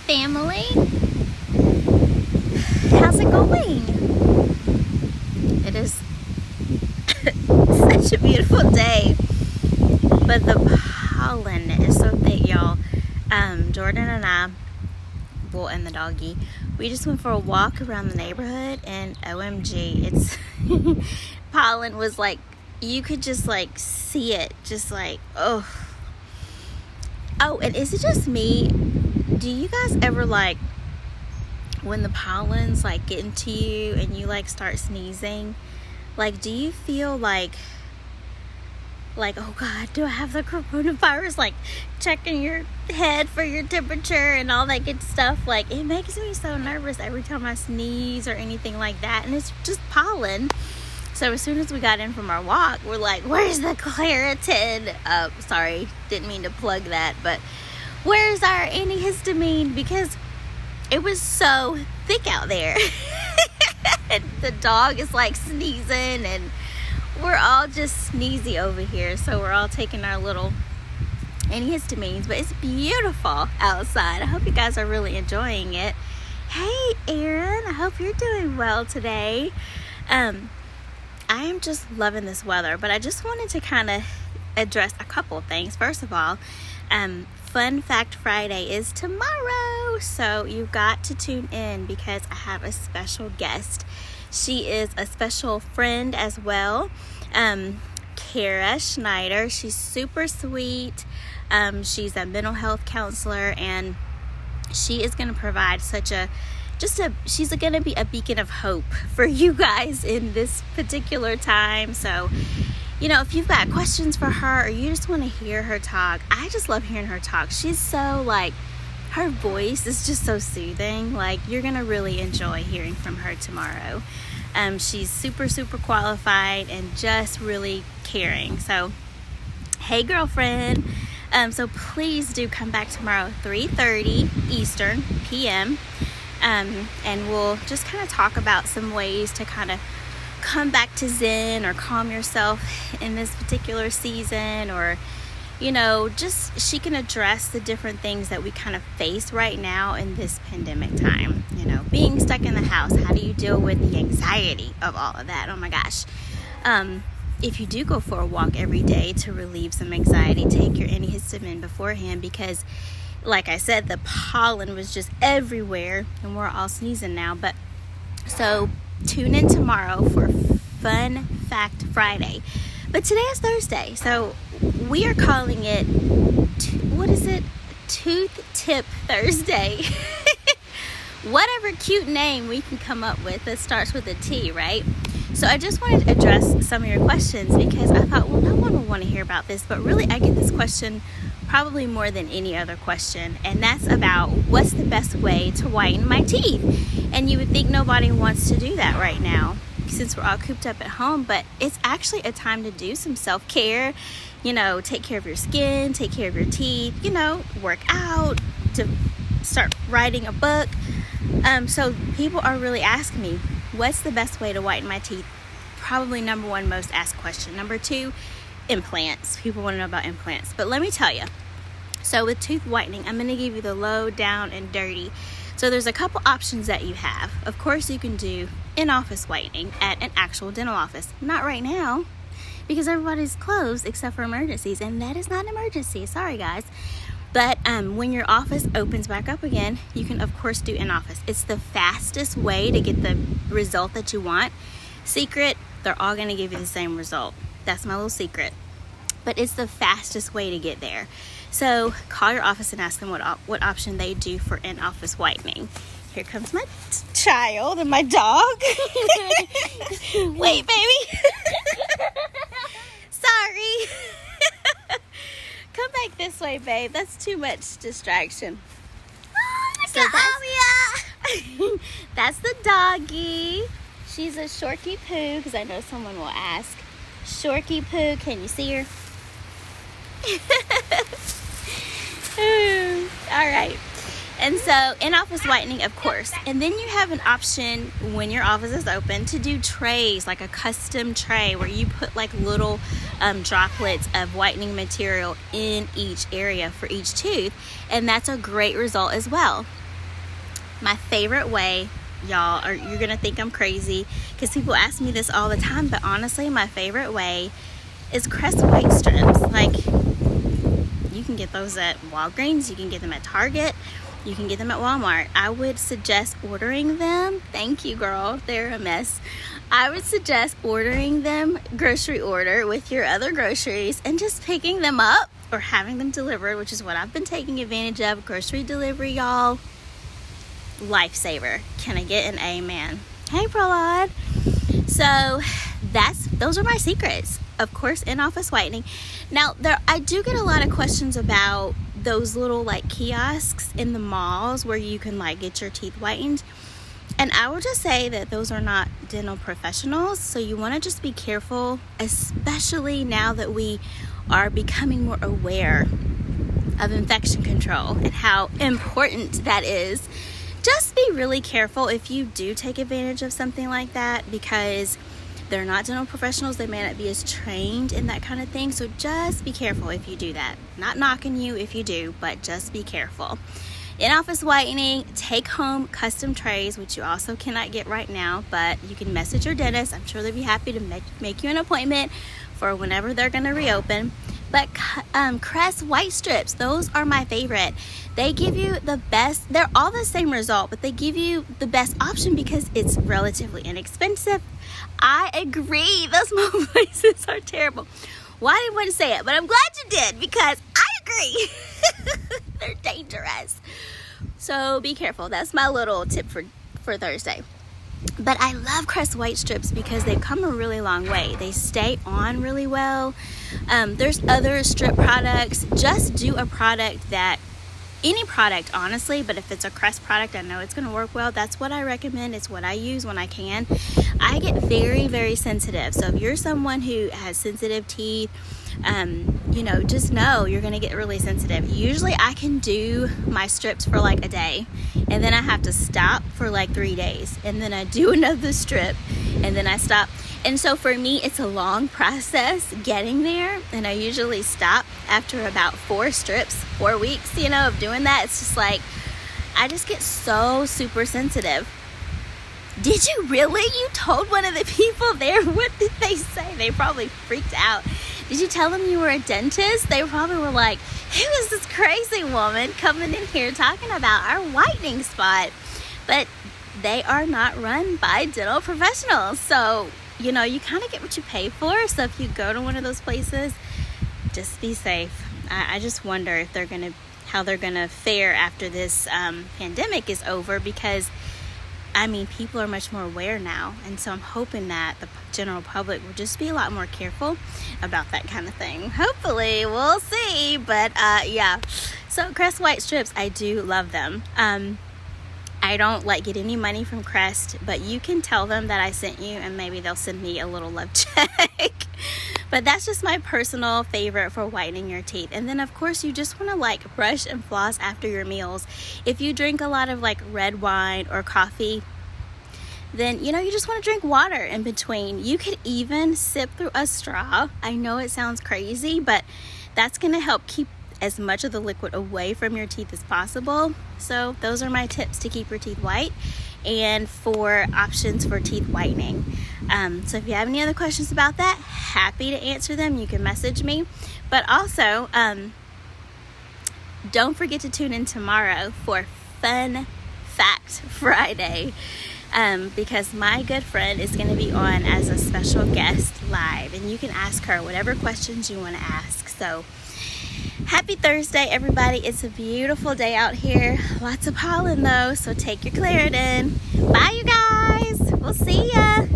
family. How's it going? It is such a beautiful day, but the pollen is so thick, y'all. Jordan and I, and the doggy, we just went for a walk around the neighborhood, and OMG, it's pollen was like, you could just like see it, just like, oh, and is it just me? Do you guys ever like when the pollen's like getting to you and you like start sneezing, like do you feel like oh God, do I have the coronavirus? Like checking your head for your temperature and all that good stuff. Like it makes me so nervous every time I sneeze or anything like that, and it's just pollen. So as soon as we got in from our walk, we're like, where's the Claritin? Sorry, didn't mean to plug that, but where's our antihistamine? Because it was so thick out there. And the dog is like sneezing, and we're all just sneezy over here. So we're all taking our little antihistamines, but it's beautiful outside. I hope you guys are really enjoying it. Hey, Erin, I hope you're doing well today. I am just loving this weather, but I just wanted to kind of address a couple of things. First of all, Fun Fact Friday is tomorrow, so you've got to tune in because I have a special guest. She is a special friend as well, Kara Schneider. She's super sweet. She's a mental health counselor, and she is going to provide she's going to be a beacon of hope for you guys in this particular time. So, if you've got questions for her or you just want to hear her talk, I just love hearing her talk. She's so her voice is just so soothing. Like, you're going to really enjoy hearing from her tomorrow. She's super, super qualified and just really caring. So, hey, girlfriend. So please do come back tomorrow, 3:30 Eastern p.m. And we'll just kind of talk about some ways to kind of come back to Zen or calm yourself in this particular season, or just she can address the different things that we kind of face right now in this pandemic time. Being stuck in the house, how do you deal with the anxiety of all of that? Oh my gosh. If you do go for a walk every day to relieve some anxiety, take your antihistamine beforehand, because like I said, the pollen was just everywhere and we're all sneezing now. But so tune in tomorrow for Fun Fact Friday. But today is Thursday, so we are calling it, Tooth Tip Thursday. Whatever cute name we can come up with that starts with a T, right? So I just wanted to address some of your questions because I thought, well, no one will want to hear about this, but really I get this question probably more than any other question, and that's about what's the best way to whiten my teeth. And you would think nobody wants to do that right now since we're all cooped up at home, but it's actually a time to do some self-care, take care of your skin, take care of your teeth, work out, to start writing a book. So people are really asking me, what's the best way to whiten my teeth? Probably number one most asked question. Number two, implants. People want to know about implants. But let me tell you. So with tooth whitening, I'm going to give you the low, down, and dirty. So there's a couple options that you have. Of course, you can do in-office whitening at an actual dental office. Not right now, because everybody's closed except for emergencies. And that is not an emergency. Sorry, guys. But when your office opens back up again, you can, of course, do in-office. It's the fastest way to get the result that you want. Secret, they're all going to give you the same result. That's my little secret. But it's the fastest way to get there. So call your office and ask them what option they do for in-office whitening. Here comes my child and my dog. Wait, baby. Sorry. Come back this way, babe. That's too much distraction. So that's the doggy. She's a Shorky Poo, because I know someone will ask. Shorky Poo, can you see her? All right. And so in-office whitening, of course. And then you have an option when your office is open to do trays, like a custom tray where you put like little droplets of whitening material in each area for each tooth. And that's a great result as well. My favorite way, y'all, or you're gonna think I'm crazy because people ask me this all the time, but honestly, my favorite way is Crest White strips. Like, you can get those at Walgreens, you can get them at Target, you can get them at Walmart. I would suggest ordering them. Thank you, girl. They're a mess. I would suggest ordering them grocery order with your other groceries and just picking them up or having them delivered, which is what I've been taking advantage of. Grocery delivery, y'all. Lifesaver. Can I get an amen? Hey, Prolad. So those are my secrets. Of course, in-office whitening. Now, I do get a lot of questions about those little like kiosks in the malls where you can like get your teeth whitened. And I will just say that those are not dental professionals. So you want to just be careful, especially now that we are becoming more aware of infection control and how important that is. Just be really careful if you do take advantage of something like that, because they're not dental professionals. They may not be as trained in that kind of thing. So just be careful if you do that. Not knocking you if you do, but just be careful. In-office whitening, take home custom trays, which you also cannot get right now, but you can message your dentist. I'm sure they'd be happy to make you an appointment for whenever they're going to reopen. But Crest white strips, those are my favorite. They give you the best. They're all the same result, but they give you the best option because it's relatively inexpensive. I agree. Those mobile places are terrible. Well, I didn't want to say it, but I'm glad you did because I agree. They're dangerous. So be careful. That's my little tip for Thursday. But I love Crest white strips because they've come a really long way. They stay on really well. There's other strip products. Just do a product that, any product honestly, but if it's a Crest product, I know it's going to work well. That's what I recommend. It's what I use when I can. I get very, very sensitive. So if you're someone who has sensitive teeth, just know you're going to get really sensitive. Usually I can do my strips for like a day, and then I have to stop for like 3 days, and then I do another strip, and then I stop. And so for me, it's a long process getting there, and I usually stop after about 4 strips, 4 weeks, of doing that. It's just like, I just get so super sensitive. Did you really? You told one of the people there? What did they say? They probably freaked out. Did you tell them you were a dentist? They probably were like, who is this crazy woman coming in here talking about our whitening spot? But they are not run by dental professionals. So, you kind of get what you pay for. So if you go to one of those places, just be safe. I just wonder if how they're gonna fare after this pandemic is over, because people are much more aware now, and so I'm hoping that the general public will just be a lot more careful about that kind of thing. Hopefully, we'll see. But yeah, so Crest white strips, I do love them. I don't get any money from Crest, but you can tell them that I sent you, and maybe they'll send me a little love check. But that's just my personal favorite for whitening your teeth. And then of course you just want to brush and floss after your meals. If you drink a lot of red wine or coffee, then you just want to drink water in between. You could even sip through a straw. I know it sounds crazy, but that's going to help keep as much of the liquid away from your teeth as possible. So those are my tips to keep your teeth white and for options for teeth whitening. So if you have any other questions about that, happy to answer them. You can message me. But also, don't forget to tune in tomorrow for Fun Fact Friday, because my good friend is going to be on as a special guest live, and you can ask her whatever questions you want to ask. So happy Thursday, everybody. It's a beautiful day out here. Lots of pollen though, so take your Claritin. Bye, you guys. We'll see ya.